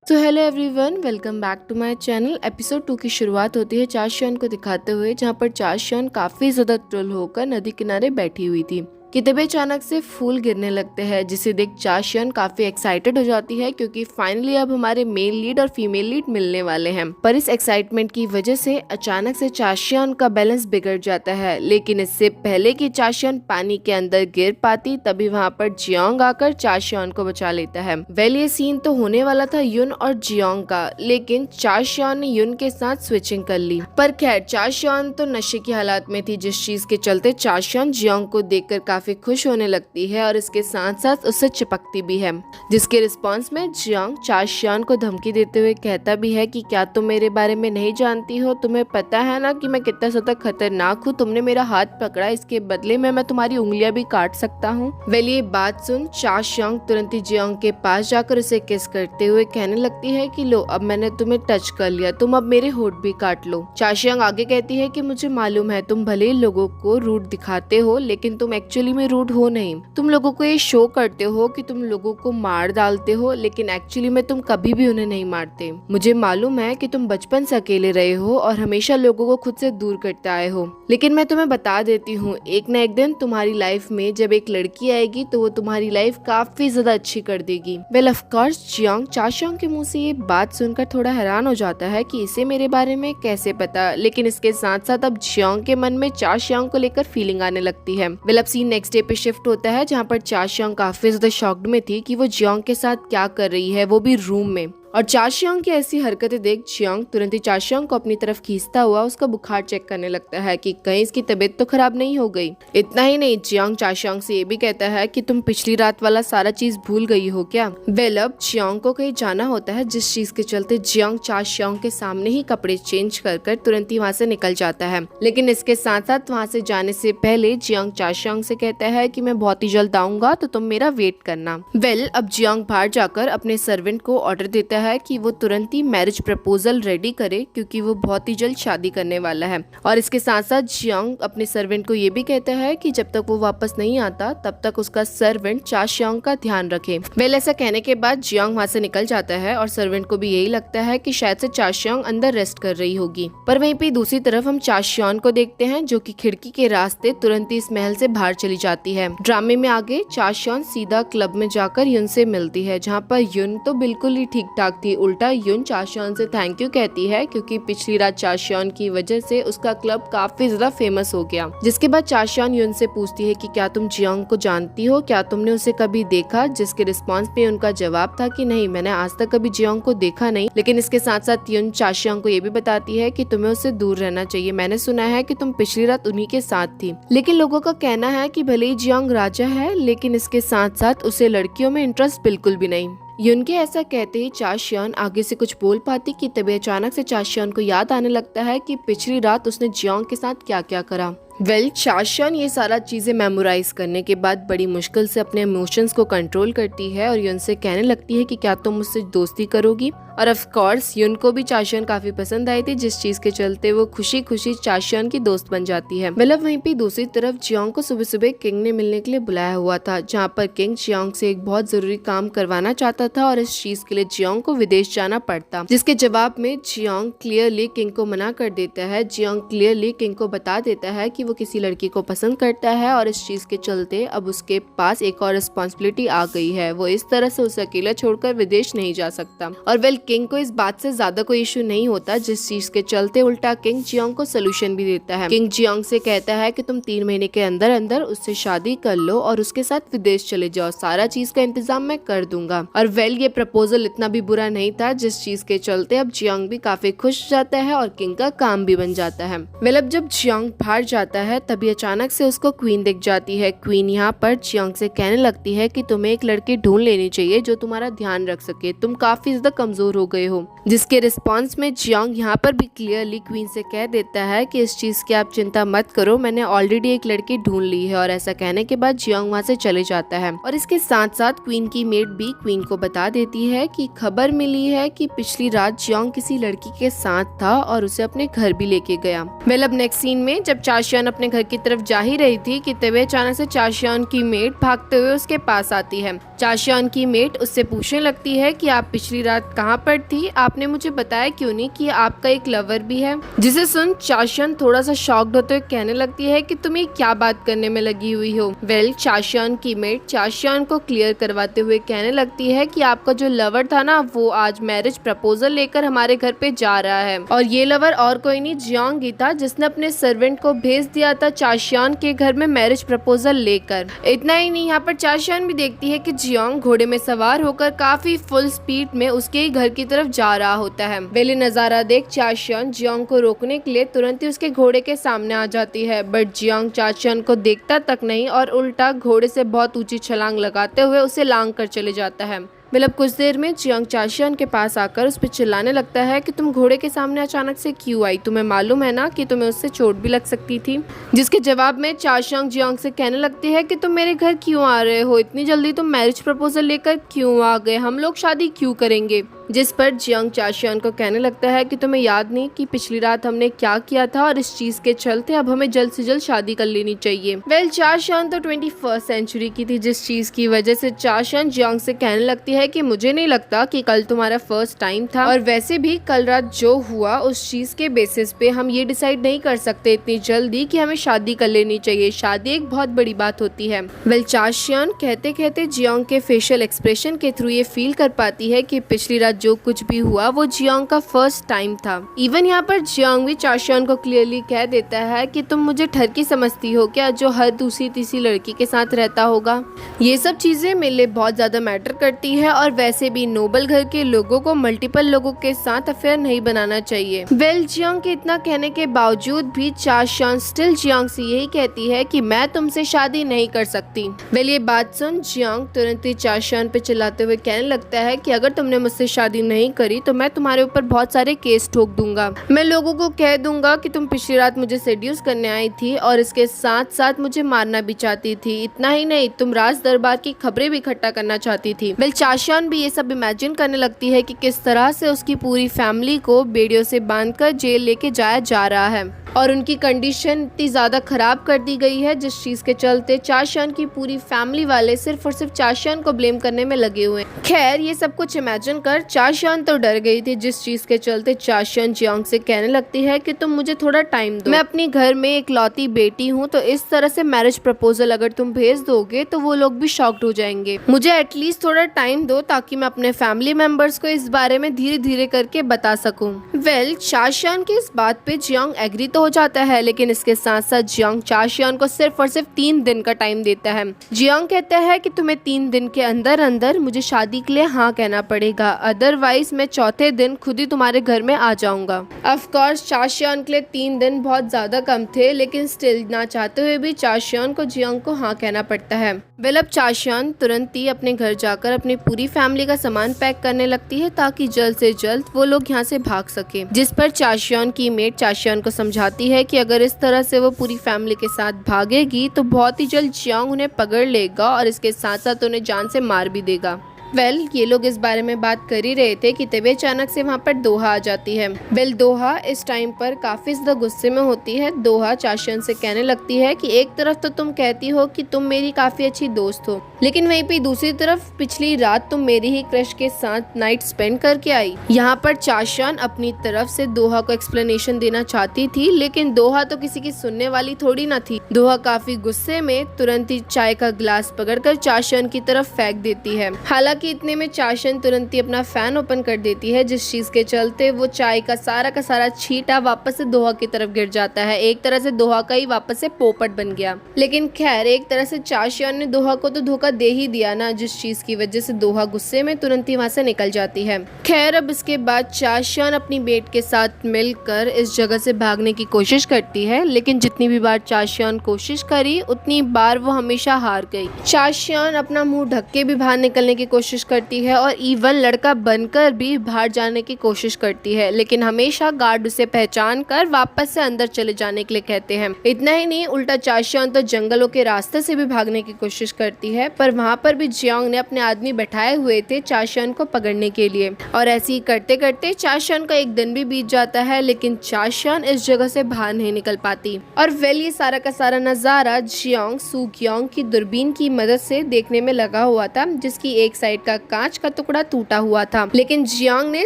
तो hello everyone, welcome back to my channel. Episode 2 की शुरुआत होती है चाशियन को दिखाते हुए, जहां पर चाशियन काफी ज्यादा ट्रोल होकर नदी किनारे बैठी हुई थी कि तभी अचानक से फूल गिरने लगते हैं, जिसे देख चाशियन काफी एक्साइटेड हो जाती है क्योंकि फाइनली अब हमारे मेल लीड और फीमेल लीड मिलने वाले हैं। पर इस एक्साइटमेंट की वजह से अचानक से चाशियन का बैलेंस बिगड़ जाता है, लेकिन इससे पहले कि चाशियन पानी के अंदर गिर पाती तभी वहाँ पर जियोंग आकर चाशियन को बचा लेता है। वेल, ये सीन तो होने वाला था युन और जियोंग का, लेकिन चाशियन ने युन के साथ स्विचिंग कर ली। पर खैर, चाशियन तो नशे की हालत में थी, जिस चीज के चलते चाशियन जियोंग को देखकर काफी खुश होने लगती है और इसके साथ साथ उससे चिपकती भी है, जिसके रिस्पॉन्स में जियोंग चाशियन को धमकी देते हुए कहता भी है कि क्या तुम मेरे बारे में नहीं जानती हो? तुम्हें पता है ना कि मैं कितना ज्यादा खतरनाक हूँ। तुमने मेरा हाथ पकड़ा, इसके बदले में मैं तुम्हारी उंगलियां भी काट सकता हूँ। वेल, ये बात सुन चाशियन तुरंत ही जियोंग के पास जाकर उसे किस करते हुए कहने लगती है कि लो, अब मैंने तुम्हें टच कर लिया, तुम अब मेरे होठ भी काट लो। चाशियन आगे कहती है कि मुझे मालूम है तुम भले ही लोगों को रूड दिखाते हो, लेकिन तुम एक्चुअली में रूड हो नहीं। तुम लोगों को ये शो करते हो कि तुम लोगों को मार डालते हो, लेकिन एक्चुअली में तुम कभी भी उन्हें नहीं मारते। मुझे मालूम है कि तुम बचपन से अकेले रहे हो और हमेशा लोगों को खुद से दूर करते आए हो, लेकिन मैं तुम्हें बता देती हूँ, एक न एक दिन तुम्हारी लाइफ में जब एक लड़की आएगी तो वो तुम्हारी लाइफ काफी ज्यादा अच्छी कर देगी। वेल, ऑफ कोर्स जियोंग चाशियन के मुंह से ये बात सुनकर थोड़ा हैरान हो जाता है कि इसे मेरे बारे में कैसे पता, लेकिन इसके साथ साथ अब जियोंग के मन में चाशियन को लेकर फीलिंग आने लगती है। वेल, अब सीन नेक्स्ट डे पे शिफ्ट होता है, जहाँ पर चाशियन काफी ज्यादा शॉक्ड में थी कि वो जियोंग के साथ क्या कर रही है, वो भी रूम में। और चाशियन की ऐसी हरकतें देख जियोंग तुरंत ही चाशियन को अपनी तरफ खींचता हुआ उसका बुखार चेक करने लगता है कि कहीं इसकी तबीयत तो खराब नहीं हो गई। इतना ही नहीं, जियोंग चाशियन से ये भी कहता है कि तुम पिछली रात वाला सारा चीज भूल गई हो क्या? वेल, अब जियोंग को कहीं जाना होता है, जिस चीज के चलते जियोंग चाशियन के सामने ही कपड़े चेंज कर तुरंत ही वहाँ से निकल जाता है। लेकिन इसके साथ साथ वहाँ से जाने से पहले जियोंग चाशियन से कहता है कि मैं बहुत ही जल्द आऊंगा, तो तुम मेरा वेट करना। वेल, अब जियोंग बाहर जाकर अपने सर्वेंट को ऑर्डर देता है कि वो तुरंत ही मैरिज प्रपोजल रेडी करे, क्योंकि वो बहुत ही जल्द शादी करने वाला है। और इसके साथ साथ जियोंग अपने सर्वेंट को ये भी कहता है कि जब तक वो वापस नहीं आता तब तक उसका सर्वेंट चाशियन का ध्यान रखे। वेल, ऐसा कहने के बाद जियोंग वहाँ से निकल जाता है और सर्वेंट को भी यही लगता है कि शायद से चाशियन अंदर रेस्ट कर रही होगी। पर वहीं पे दूसरी तरफ हम चाशियन को देखते हैं, जो कि खिड़की के रास्ते तुरंत ही इस महल से बाहर चली जाती है। ड्रामे में आगे चाशियन सीधा क्लब में जाकर युन से मिलती है, जहाँ पर युन तो बिल्कुल ही ठीक ठाक थी। उल्टा युन चाशियन से थैंक यू कहती है, क्योंकि पिछली रात चाशियन की वजह से उसका क्लब काफी ज्यादा फेमस हो गया। जिसके बाद चाशियन युन से पूछती है कि क्या तुम जियोंग को जानती हो, क्या तुमने उसे कभी देखा? जिसके रिस्पॉन्स पे उनका जवाब था कि नहीं, मैंने आज तक कभी जियोंग को देखा नहीं। लेकिन इसके साथ साथ युन चाशियन को ये भी बताती है कि तुम्हें उससे दूर रहना चाहिए। मैंने सुना है कि तुम पिछली रात उन्हीं के साथ थी। लेकिन लोगों का कहना है कि भले ही जियोंग राजा है, लेकिन इसके साथ साथ उसे लड़कियों में इंटरेस्ट बिल्कुल भी नहीं। युन के ऐसा कहते ही चाशियन आगे से कुछ बोल पाती कि तभी अचानक से चाशियन को याद आने लगता है कि पिछली रात उसने जियोंग के साथ क्या क्या करा। वेल, चाशियन ये सारा चीजें मेमोराइज करने के बाद बड़ी मुश्किल से अपने इमोशंस को कंट्रोल करती है और युन से कहने लगती है कि क्या तुम मुझसे दोस्ती करोगी? और ऑफ कोर्स युन को भी चाशियन काफी पसंद आई थी, जिस चीज के चलते वो खुशी खुशी चाशियन की दोस्त बन जाती है। मतलब वहीं पे दूसरी तरफ जियोंग को सुबह सुबह किंग ने मिलने के लिए बुलाया हुआ था, जहाँ पर किंग जियोंग से एक बहुत जरूरी काम करवाना चाहता था और इस चीज के लिए जियोंग को विदेश जाना पड़ता। जिसके जवाब में जियोंग क्लियरली किंग को मना कर देता है। जियोंग क्लियरली किंग को बता देता है कि वो किसी लड़की को पसंद करता है और इस चीज के चलते अब उसके पास एक और रिस्पॉन्सिबिलिटी आ गई है। वो इस तरह से उसे अकेला छोड़कर विदेश नहीं जा सकता। और वेल, किंग को इस बात से ज्यादा कोई इशू नहीं होता, जिस चीज के चलते उल्टा किंग जियोंग को सोल्यूशन भी देता है। किंग जियोंग से कहता है कि तुम 3 महीने के अंदर अंदर उससे शादी कर लो और उसके साथ विदेश चले जाओ, सारा चीज का इंतजाम मैं कर दूंगा। और वेल, ये प्रपोजल इतना भी बुरा नहीं था, जिस चीज के चलते अब जियोंग भी काफी खुश हो जाता है और किंग का काम भी बन जाता है। वेल, अब जब जियोंग बाहर जाता है तभी अचानक से उसको क्वीन दिख जाती है। क्वीन यहाँ पर जियोंग से कहने लगती है कि तुम्हें एक लड़की ढूंढ लेनी चाहिए जो तुम्हारा ध्यान रख सके, तुम काफी ज्यादा कमजोर हो गए हो। जिसके रिस्पॉन्स में जियोंग यहाँ पर भी क्लियरली क्वीन से कह देता है कि इस चीज की आप चिंता मत करो, मैंने ऑलरेडी एक लड़की ढूंढ ली है। और ऐसा कहने के बाद जियोंग वहाँ से चले जाता है। और इसके साथ साथ क्वीन की मेड भी क्वीन को बता देती है कि खबर मिली है कि पिछली रात जियोंग किसी लड़की के साथ था और उसे अपने घर भी लेके गया। वेल, अब नेक्स्ट सीन में जब चाशियन अपने घर की तरफ जा ही रही थी कि तभी अचानक से चाशियन की मेड भागते हुए उसके पास आती है। चाशियन की मेड उससे पूछने लगती है कि आप पिछली रात कहाँ पर थी, आपने मुझे बताया क्यों नहीं कि आपका एक लवर भी है। जिसे सुन चाशियन थोड़ा सा शॉक्ड होते हुए कहने लगती है कि तुम ये क्या बात करने में लगी हुई हो। वेल चाशियन की मेट चाशियन को क्लियर करवाते हुए कहने लगती है कि आपका जो लवर था ना, वो आज मैरिज प्रपोजल लेकर हमारे घर पे जा रहा है, और ये लवर और कोई नहीं जियांग ही था, जिसने अपने सर्वेंट को भेज दिया था चाशियन के घर में मैरिज प्रपोजल लेकर। इतना ही नहीं, यहाँ पर चाशियन भी देखती है कि जियांग घोड़े में सवार होकर काफी फुल स्पीड में उसके ही घर की तरफ जा रहा होता है। वेल नजारा देख चाशियन जियांग को रोकने के लिए तुरंत ही उसके घोड़े के सामने आ जाती है, बट जियांग चाशियन को देखता तक नहीं और उल्टा घोड़े से बहुत ऊंची छलांग लगाते हुए उसे लांग कर चले जाता है। मतलब कुछ देर में जियांग चाशियन के पास आकर उस पर चिल्लाने लगता है कि तुम घोड़े के सामने अचानक से क्यों आई, तुम्हें मालूम है ना कि तुम्हें उससे चोट भी लग सकती थी। जिसके जवाब में चाशियन जियांग से कहने लगती है कि तुम मेरे घर क्यों आ रहे हो, इतनी जल्दी तुम मैरिज प्रपोजल लेकर क्यों आ गए, हम लोग शादी क्यों करेंगे। जिस पर जियांग चाशियन को कहने लगता है कि तुम्हें याद नहीं कि पिछली रात हमने क्या किया था, और इस चीज के चलते अब हमें जल्द से जल्द शादी कर लेनी चाहिए। वेल चाशियन तो 21st सेंचुरी की थी, जिस चीज की वजह से चाशियन जियांग से कहने लगती है कि मुझे नहीं लगता कि कल तुम्हारा फर्स्ट टाइम था, और वैसे भी कल रात जो हुआ उस चीज के बेसिस पे हम ये डिसाइड नहीं कर सकते इतनी जल्दी कि हमें शादी कर लेनी चाहिए, शादी एक बहुत बड़ी बात होती है। वेल चाशियन कहते कहते जियांग के फेशियल एक्सप्रेशन के थ्रू ये फील कर पाती है कि पिछली रात जो कुछ भी हुआ वो जियांग का फर्स्ट टाइम था। इवन यहाँ पर जियांग भी चाशियन को क्लियरली कह देता है कि तुम मुझे ठरकी समझती हो क्या, जो हर दूसरी तीसरी लड़की के साथ रहता होगा। ये सब चीजें मेरे लिए बहुत ज्यादा मैटर करती है, और वैसे भी नोबल घर के लोगों को मल्टीपल लोगों के साथ अफेयर नहीं बनाना चाहिए। वेल जियांग के इतना कहने के बावजूद भी चाशियन स्टिल जियांग से यही कहती है कि मैं तुमसे शादी नहीं कर सकती। वेल ये बात सुन जियांग तुरंत ही चाशियन पे चिल्लाते हुए कहने लगता है कि अगर तुमने मुझसे शादी नहीं करी तो मैं तुम्हारे ऊपर बहुत सारे केस ठोक दूंगा। मैं लोगों को कह दूंगा कि तुम पिछली रात मुझे सेड्यूस करने आई थी और इसके साथ साथ मुझे मारना भी चाहती थी। इतना ही नहीं, तुम राज दरबार की खबरें भी इकट्ठा करना चाहती थी। वेल चाशियन भी ये सब इमेजिन करने लगती है कि किस तरह से उसकी पूरी फैमिली को बेड़ियों से बांधकर जेल लेके जाया जा रहा है, और उनकी कंडीशन इतनी ज्यादा खराब कर दी गई है जिस चीज के चलते चाशियन की पूरी फैमिली वाले सिर्फ और सिर्फ चाशियन को ब्लेम करने में लगे हुए हैं। खैर ये सब कुछ इमेजिन कर चाशियन तो डर गई थी, जिस चीज के चलते चाशियन जियांग से कहने लगती है कि तुम मुझे थोड़ा टाइम दो, मैं अपने घर में एक लौती बेटी हूँ, तो इस तरह से मैरिज प्रपोजल अगर तुम भेज दोगे तो वो लोग भी शॉक्ड हो जाएंगे। मुझे एटलीस्ट थोड़ा टाइम दो ताकि मैं अपने फैमिली मेंबर्स को इस बारे में धीरे धीरे करके बता सकूं। वेल चाशियन की इस बात पे जियांग एग्री तो हो जाता है, लेकिन इसके साथ साथ जियांग चाशियन को सिर्फ और सिर्फ 3 दिन का टाइम देता है। जियांग कहता है कि तुम्हें 3 दिन के अंदर अंदर मुझे शादी के लिए हाँ कहना पड़ेगा, अदरवाइज मैं चौथे दिन खुद ही तुम्हारे घर में आ जाऊंगा। ऑफ कोर्स चाशियन के लिए 3 दिन बहुत ज्यादा कम थे, लेकिन स्टिल ना चाहते हुए भी चाशियन को जियांग को हाँ कहना पड़ता है। वेल अब चाशियन तुरंत ही अपने घर जाकर अपनी पूरी फैमिली का सामान पैक करने लगती है ताकि जल्द से जल्द वो लोग यहाँ से भाग सके। जिस पर चाशियन की मेट चाशियन को समझाती है कि अगर इस तरह से वो पूरी फैमिली के साथ भागेगी तो बहुत ही जल्द जियांग उन्हें पकड़ लेगा और इसके साथ साथ उन्हें जान से मार भी देगा। वेल ये लोग इस बारे में बात कर ही रहे थे कि तभी अचानक से वहाँ पर दोहा आ जाती है। वेल दोहा इस टाइम पर काफी ज्यादा गुस्से में होती है। दोहा चाशियन से कहने लगती है कि एक तरफ तो तुम कहती हो कि तुम मेरी काफी अच्छी दोस्त हो, लेकिन वहीं पे दूसरी तरफ पिछली रात तुम मेरी ही क्रश के साथ नाइट स्पेंड करके आई। यहाँ पर चाशियन अपनी तरफ से दोहा को एक्सप्लेनेशन देना चाहती थी, लेकिन दोहा तो किसी की सुनने वाली थोड़ी ना थी। दोहा काफी गुस्से में तुरंत ही चाय का गिलास पकड़कर चाशियन की तरफ फेंक देती है। हालांकि इतने में चाशियन तुरंत ही अपना फैन ओपन कर देती है, जिस चीज के चलते वो चाय का सारा छींटा वापस से दोहा की तरफ गिर जाता है। एक तरह से दोहा का ही वापस से पोपट बन गया। लेकिन खैर एक तरह से चाशियन ने दोहा को तो धोखा दे ही दिया ना, जिस चीज की वजह से दोहा गुस्से में तुरंत ही वहाँ से निकल जाती है। खैर अब इसके बाद चाशियन अपनी बेट के साथ मिलकर इस जगह से भागने की कोशिश करती है, लेकिन जितनी भी बार चाशियन कोशिश करी उतनी बार वो हमेशा हार गई। चाशियन अपना मुंह ढक के भी बाहर निकलने की कोशिश करती है और इवन लड़का बनकर भी बाहर जाने की कोशिश करती है, लेकिन हमेशा गार्ड उसे पहचान कर वापस से अंदर चले जाने के लिए कहते हैं। इतना ही नहीं, उल्टा चाशियन तो जंगलों के रास्ते से भी भागने की कोशिश करती है, पर वहाँ पर भी जियांग ने अपने आदमी बैठाए हुए थे चाशियन को पकड़ने के लिए, और ऐसे ही करते करते चाशियन का एक दिन भी बीत जाता है, लेकिन चाशियन इस जगह से बाहर नहीं निकल पाती। और वेल ये सारा का सारा नजारा जियांग सुगियांग की दूरबीन की मदद से देखने में लगा हुआ था, जिसकी एक साइड फ्लाइट का कांच का टुकड़ा टूटा हुआ था, लेकिन जियांग ने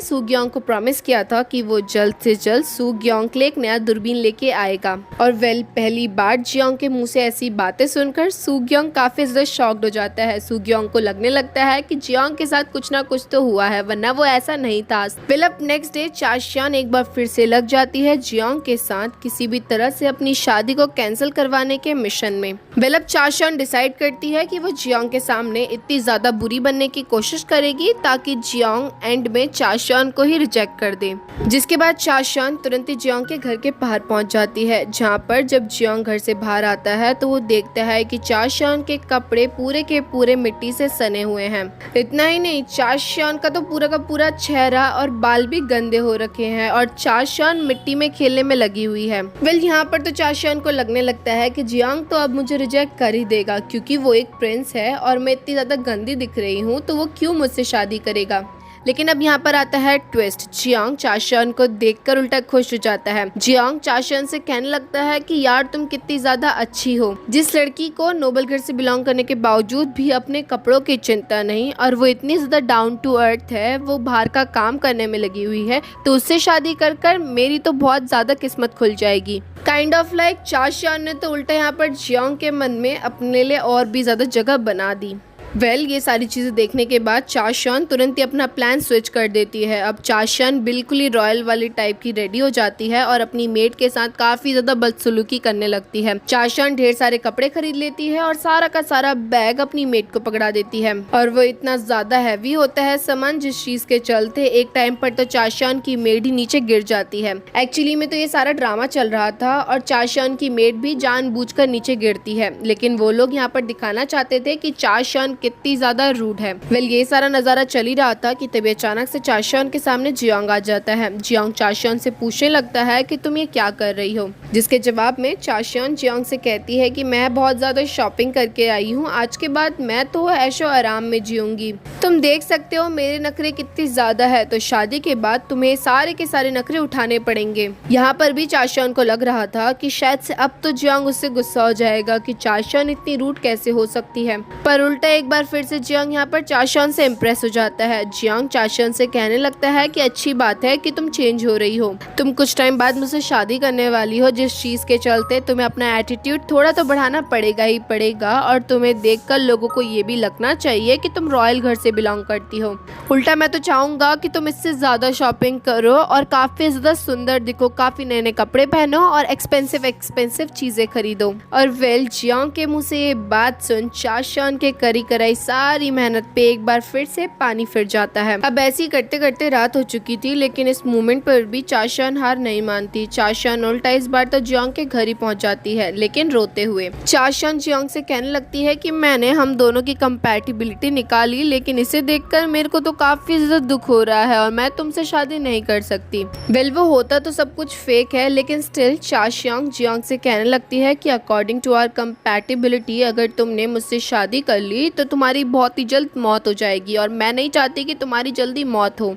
सुग्योंग को प्रॉमिस किया था कि वो जल्द से जल्द सुग्योंग के लिए एक नया दूरबीन लेके आएगा। और पहली बार जियांग के मुंह से ऐसी बातें सुनकर सुग्योंग काफी ज्यादा शॉक्ड हो जाता है। सुग्योंग को लगने लगता है कि जियांग के साथ कुछ ना कुछ तो हुआ है, वरना वो ऐसा नहीं था। फिलअप नेक्स्ट डे चाशियान एक बार फिर से लग जाती है जियांग के साथ किसी भी तरह से अपनी शादी को कैंसिल करवाने के मिशन में। फिलअप चाशियान डिसाइड करती है कि वो जियांग के सामने इतनी ज्यादा बुरी बनने की कोशिश करेगी ताकि जियांग एंड में चाशियान को ही रिजेक्ट कर दे। जिसके बाद चाशियान तुरंत ही जियांग के घर के बाहर पहुंच जाती है, जहां पर जब जियांग घर से बाहर आता है तो वो देखता है कि चाशियान के कपड़े पूरे के पूरे मिट्टी से सने हुए हैं। इतना ही नहीं, चाशियान का तो पूरा का पूरा चेहरा और बाल भी गंदे हो रखे हैं और चाशियान मिट्टी में खेलने में लगी हुई है। यहाँ पर तो चाशियान को लगने लगता है कि जियांग तो अब मुझे रिजेक्ट कर ही देगा, क्योंकि वो एक प्रिंस है और मैं इतनी ज्यादा गंदी दिख रही हूँ तो वो क्यों मुझसे शादी करेगा। लेकिन अब यहाँ पर आता है ट्विस्ट। जियांग चाशियान को देखकर उल्टा खुश हो जाता है। जियांग चाशियान से कहने लगता है कि यार तुम कितनी ज्यादा अच्छी हो, जिस लड़की को नोबल घर से बिलोंग करने के बावजूद भी अपने कपड़ों की चिंता नहीं और वो इतनी ज्यादा डाउन टू अर्थ है, वो बाहर का काम करने में लगी हुई है, तो उससे शादी कर मेरी तो बहुत ज्यादा किस्मत खुल जाएगी। काइंड ऑफ लाइक चाशियान ने तो उल्टा यहाँ पर जियांग के मन में अपने लिए और भी ज्यादा जगह बना दी। ये सारी चीज़ें देखने के बाद चाशियान तुरंत ही अपना प्लान स्विच कर देती है। अब चाशियान बिल्कुल ही रॉयल वाली टाइप की रेडी हो जाती है और अपनी मेड के साथ काफ़ी ज़्यादा बदसलूकी करने लगती है। चाशियान ढेर सारे कपड़े खरीद लेती है और सारा का सारा बैग अपनी मेड को पकड़ा देती है और वो इतना ज़्यादा हैवी होता है सामान, जिस चीज़ के चलते एक टाइम पर तो चाशियान की मेड ही नीचे गिर जाती है। एक्चुअली में तो ये सारा ड्रामा चल रहा था और चाशियान की मेड भी जानबूझकर नीचे गिरती है, लेकिन वो लोग यहाँ पर दिखाना चाहते थे कि चाशियान कितनी ज्यादा रूड है। ये सारा नजारा चल ही रहा था कि तभी अचानक से चाशियान के सामने जियांग आ जाता है। जियांग चाशियान से पूछने लगता है कि तुम ये क्या कर रही हो, जिसके जवाब में चाशियान जियांग से कहती है कि मैं बहुत ज्यादा शॉपिंग करके आई हूँ, आज के बाद मैं तो ऐशो आराम में जीऊंगी। तुम देख सकते हो मेरे नखरे कितनी ज्यादा है, तो शादी के बाद तुम्हें सारे के सारे नखरे उठाने पड़ेंगे। यहाँ पर भी चाशियान को लग रहा था कि शायद से अब तो जियांग उससे गुस्सा हो जाएगा कि चाशियान इतनी रूड कैसे हो सकती है, पर उल्टा एक बार फिर से जियांग यहाँ पर चाशियान से इम्प्रेस हो जाता है। जियांग चाशियान से कहने लगता है कि अच्छी बात है कि तुम चेंज हो रही हो, तुम कुछ टाइम बाद मुझसे शादी करने वाली हो, जिस चीज के चलते तुम्हें अपना एटीट्यूड थोड़ा तो बढ़ाना पड़ेगा ही पड़ेगा और तुम्हें देखकर लोगों को ये भी लगना चाहिए कि तुम रॉयल घर से बिलोंग करती हो। उल्टा मैं तो चाहूंगा कि तुम इससे ज्यादा शॉपिंग करो और काफी ज्यादा सुंदर दिखो, काफी नए नए कपड़े पहनो और एक्सपेंसिव चीजें खरीदो। और जियांग के मुंह से ये बात सुन चाशियान के करी कराई सारी मेहनत पे एक बार फिर से पानी फिर जाता है। अब ऐसे ही करते करते रात हो चुकी थी, लेकिन इस मोमेंट पर भी चाशियान हार नहीं मानती। चाशियान उल्टा इस बार तो जियांग के घर ही पहुंच जाती है, लेकिन रोते हुए। चाशियान जियांग से कहने लगती है कि मैंने हम दोनों की कंपैटिबिलिटी निकाली, लेकिन इसे देखकर मेरे को तो काफी ज्यादा दुख हो रहा है और मैं तुमसे शादी नहीं कर सकती। वो होता तो सब कुछ फेक है, लेकिन स्टिल चाशियान जियांग से कहने लगती है कि अकॉर्डिंग टू आवर कंपैटिबिलिटी अगर तुमने मुझसे शादी कर ली तो तुम्हारी बहुत ही जल्द मौत हो जाएगी और मैं नहीं चाहती कि तुम्हारी जल्दी मौत हो।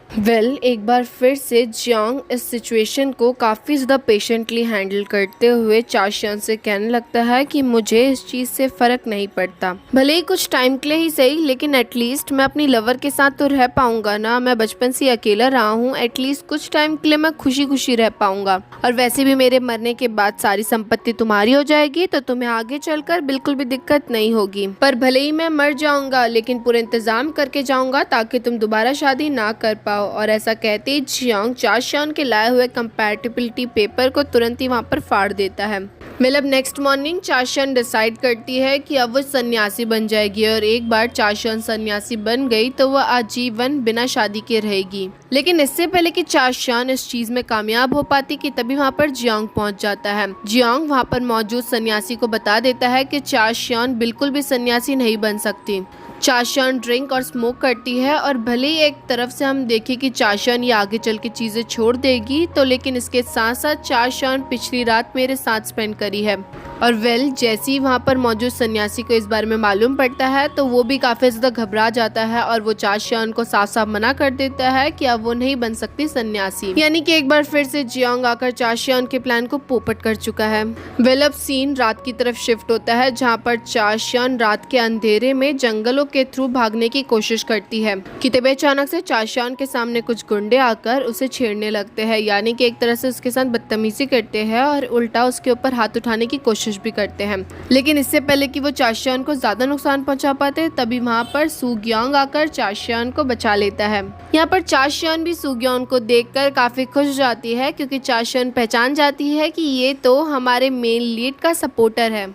एक बार फिर से जियांग इस सिचुएशन को काफी ज्यादा पेशेंटली हैंडल करते हुए चाशियान से कहने लगता है कि मुझे इस चीज से फर्क नहीं पड़ता, भले ही कुछ टाइम के लिए ही सही, लेकिन एटलीस्ट मैं अपनी लवर के साथ तो रह पाऊंगा ना। मैं बचपन से अकेला रहा हूँ, एटलीस्ट कुछ टाइम के लिए मैं खुशी खुशी रह पाऊंगा और वैसे भी मेरे मरने के बाद सारी संपत्ति तुम्हारी हो जाएगी, तो तुम्हें आगे चलकर बिल्कुल भी दिक्कत नहीं होगी। पर भले ही मैं मर जाऊंगा, लेकिन पूरे इंतजाम करके जाऊंगा ताकि तुम दोबारा शादी ना कर पाओ। और ऐसा कहते ही जियांग चाशियान के लाए हुए कंपैटिबिलिटी पेपर को तुरंत ही वहाँ पर फाड़ देता है। नेक्स्ट मॉर्निंग चाशियान डिसाइड करती है कि अब वो सन्यासी बन जाएगी और एक बार चाशियान सन्यासी बन गई तो वो आजीवन बिना शादी के रहेगी। लेकिन इससे पहले कि चाशियान इस चीज में कामयाब हो पाती कि तभी वहाँ पर जियांग पहुँच जाता है। जियांग वहाँ पर मौजूद सन्यासी को बता देता है कि चाशियान बिल्कुल भी सन्यासी नहीं बन सकती। चाशियान ड्रिंक और स्मोक करती है और भले ही एक तरफ से हम देखें कि चाशियान ये आगे चल के चीजें छोड़ देगी, तो लेकिन इसके साथ साथ चाशियान पिछली रात मेरे साथ स्पेंड करी है और वेल जैसे ही वहाँ पर मौजूद सन्यासी को इस बारे में मालूम पड़ता है तो वो भी काफी ज्यादा घबरा जाता है और वो चाशियन को साफ साफ मना कर देता है कि अब वो नहीं बन सकती सन्यासी। यानी कि एक बार फिर से जियोंग आकर चाशियन के प्लान को पोपट कर चुका है। वेल अब सीन रात की तरफ शिफ्ट होता है जहाँ पर चाशियन रात के अंधेरे में जंगलों के थ्रू भागने की कोशिश करती है कि तभी अचानक से चाशियन के सामने कुछ गुंडे आकर उसे छेड़ने लगते हैं, यानी कि एक तरह से उसके साथ बदतमीजी करते हैं और उल्टा उसके ऊपर हाथ उठाने की कोशिश भी करते हैं। लेकिन इससे पहले कि वो चाशियन को ज्यादा नुकसान पहुंचा पाते तभी वहाँ पर सुग्योंग आकर चाशियन को बचा लेता है। यहाँ पर चाशियन भी सुग्योंग को देखकर काफी खुश हो जाती है क्योंकि चाशियन पहचान जाती है कि ये तो हमारे मेन लीड का सपोर्टर है।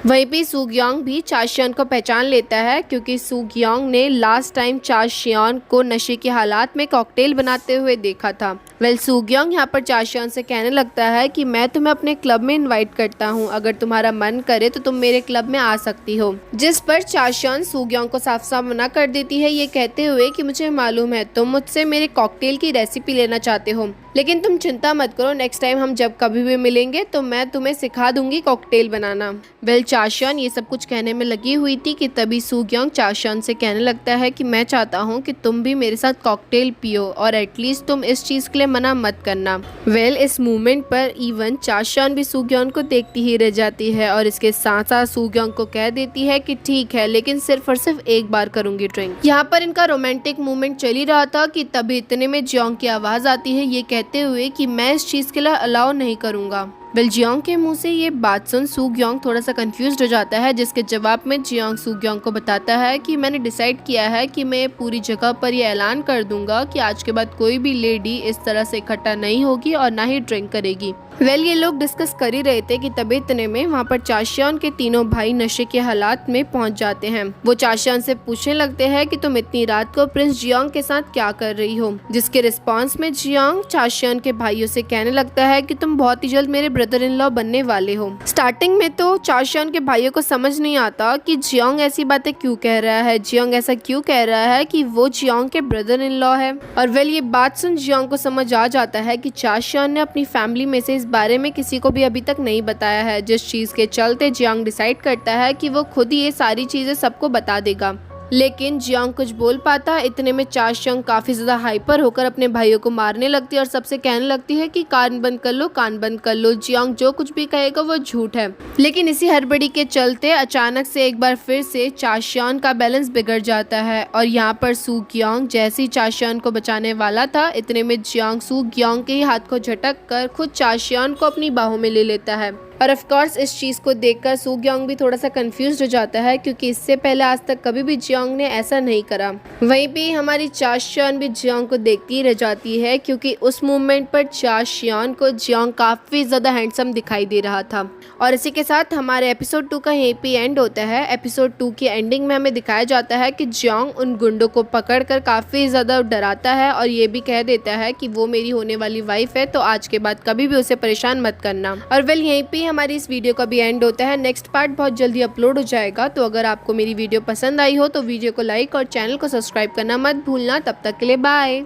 वहीं पे सुग्योंग भी चाशियन को पहचान लेता है क्योंकि सुग्योंग ने लास्ट टाइम चाशियन को नशे के हालात में कॉकटेल बनाते हुए देखा था। वेल सुग्योंग यहाँ पर चाशियन से कहने लगता है कि मैं तुम्हें अपने क्लब में इनवाइट करता हूँ, अगर तुम्हारा मन करे तो तुम मेरे क्लब में आ सकती हो। जिस पर चाशियन सुग्योंग को साफ साफ मना कर देती है, ये कहते हुए कि मुझे मालूम है तुम मुझसे मेरे कॉकटेल की रेसिपी लेना चाहते हो, लेकिन तुम चिंता मत करो, नेक्स्ट टाइम हम जब कभी भी मिलेंगे तो मैं तुम्हें सिखा दूंगी कॉकटेल बनाना। वेल चाशियन ये सब कुछ कहने में लगी हुई थी कि तभी सुग्योंग चाशियन से कहने लगता है कि मैं चाहता हूँ कि तुम भी मेरे साथ कॉकटेल पियो और एटलीस्ट तुम इस चीज के लिए मना मत करना। वेल इस मूवमेंट पर इवन चाशियन भी सुग्योंग को देखती ही रह जाती है और इसके साथ साथ सुग्योंग को कह देती है कि ठीक है लेकिन सिर्फ और सिर्फ एक बार करूंगी ड्रिंक। यहाँ पर इनका रोमांटिक मूवमेंट चल ही रहा था कि तभी इतने में जियोंग की आवाज आती है ये कहते हुए कि मैं इस चीज के लिए अलाउ नहीं करूंगा। वेल जियोंग के मुंह से ये बात सुन सुग्योंग थोड़ा सा कंफ्यूज्ड हो जाता है, जिसके जवाब में जियोंग सुग्योंग को बताता है कि मैंने डिसाइड किया है कि मैं पूरी जगह पर ये ऐलान कर दूंगा कि आज के बाद कोई भी लेडी इस तरह से इकट्ठा नहीं होगी और ना ही ड्रिंक करेगी। वेल ये लोग डिस्कस कर ही रहे थे कि तभी इतने में वहाँ पर चाशियन के तीनों भाई नशे के हालात में पहुँच जाते हैं। वो चाशियन से पूछने लगते हैं कि तुम इतनी रात को प्रिंस जियोंग के साथ क्या कर रही हो, जिसके रिस्पॉन्स में जियोंग चाशियन के भाइयों से कहने लगता है कि तुम बहुत ही जल्द मेरे ब्रदर इन लॉ बनने वाले हो। स्टार्टिंग में तो चाशियन के भाइयों को समझ नहीं आता कि जियोंग ऐसी बातें क्यों कह रहा है, जियोंग ऐसा क्यों कह रहा है कि वो जियोंग के ब्रदर इन लॉ है। और वेल ये बात सुन जियोंग को समझ आ जाता है कि चाशियन ने अपनी फैमिली में से इस बारे में किसी को भी अभी तक नहीं बताया है, जिस चीज के चलते जियोंग डिसाइड करता है कि वो खुद ही ये सारी चीजें सबको बता देगा। लेकिन जियोंग कुछ बोल पाता, इतने में चाशियन काफी ज्यादा हाइपर होकर अपने भाइयों को मारने लगती है और सबसे कहने लगती है कि कान बंद कर लो, कान बंद कर लो, जियोंग जो कुछ भी कहेगा वो झूठ है। लेकिन इसी हड़बड़ी के चलते अचानक से एक बार फिर से चाशियन का बैलेंस बिगड़ जाता है और यहाँ पर सुग्योंग जैसे ही चाशियन को बचाने वाला था, इतने में जियोंग सुग्योंग के हाथ को झटक कर खुद चाशियन को अपनी बाहों में ले लेता है। और ऑफ कोर्स इस चीज को देखकर सुग्योंग भी थोड़ा सा कंफ्यूज्ड हो जाता है क्योंकि इससे पहले आज तक कभी भी जियोंग ने ऐसा नहीं करा। वहीं पे हमारी चाशियन भी जियोंग को देखती ही रह जाती है क्योंकि उस मोमेंट पर चाशियन को जियोंग काफी ज्यादा हैंडसम दिखाई दे रहा था। और इसी के साथ हमारे एपिसोड 2 का यहीं पे एंड होता है। एपिसोड 2 की एंडिंग में हमें दिखाया जाता है कि जियोंग उन गुंडों को पकड़कर काफी ज्यादा डराता है और ये भी कह देता है कि वो मेरी होने वाली वाइफ है, तो आज के बाद कभी भी उसे परेशान मत करना। और वेल यहीं पे हमारी इस वीडियो का भी एंड होता है। नेक्स्ट पार्ट बहुत जल्दी अपलोड हो जाएगा, तो अगर आपको मेरी वीडियो पसंद आई हो तो वीडियो को लाइक और चैनल को सब्सक्राइब करना मत भूलना। तब तक के लिए bye.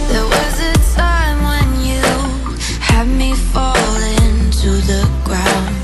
There was a time when you had me falling to the ground.